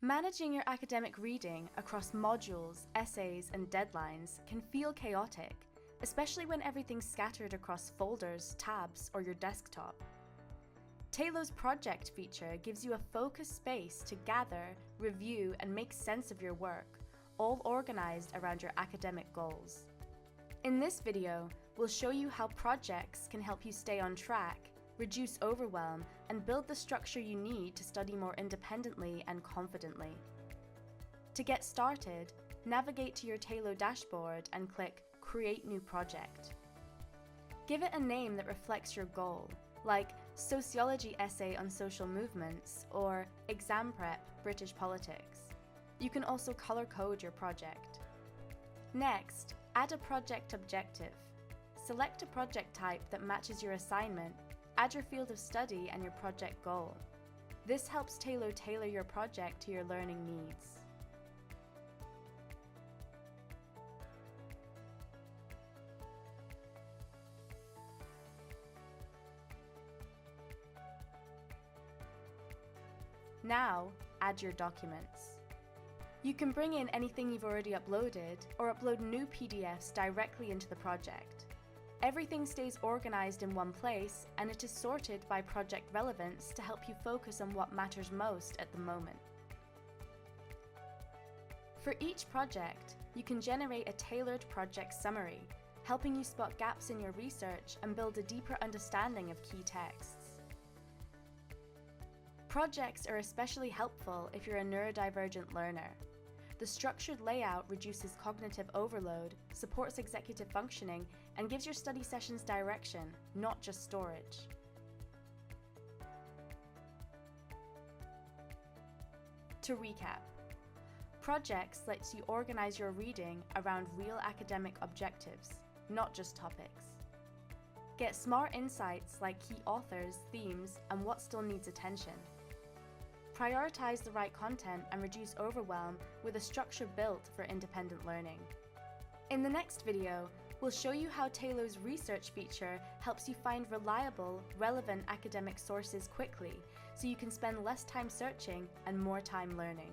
Managing your academic reading across modules, essays, and deadlines can feel chaotic, especially when everything's scattered across folders, tabs, or your desktop. Tailo's project feature gives you a focused space to gather, review, and make sense of your work, all organized around your academic goals. In this video, we'll show you how projects can help you stay on track, reduce overwhelm, and build the structure you need to study more independently and confidently. To get started, navigate to your Tailo dashboard and click Create New Project. Give it a name that reflects your goal, like Sociology Essay on Social Movements or Exam Prep British Politics. You can also color code your project. Next, add a project objective. Select a project type that matches your assignment. Add your field of study and your project goal. This helps Tailo tailor your project to your learning needs. Now, add your documents. You can bring in anything you've already uploaded or upload new PDFs directly into the project. Everything stays organized in one place, and it is sorted by project relevance to help you focus on what matters most at the moment. For each project, you can generate a tailored project summary, helping you spot gaps in your research and build a deeper understanding of key texts. Projects are especially helpful if you're a neurodivergent learner. The structured layout reduces cognitive overload, supports executive functioning, and gives your study sessions direction, not just storage. To recap, Projects lets you organize your reading around real academic objectives, not just topics. Get smart insights like key authors, themes, and what still needs attention. Prioritize the right content and reduce overwhelm with a structure built for independent learning. In the next video, we'll show you how Tailo's research feature helps you find reliable, relevant academic sources quickly, so you can spend less time searching and more time learning.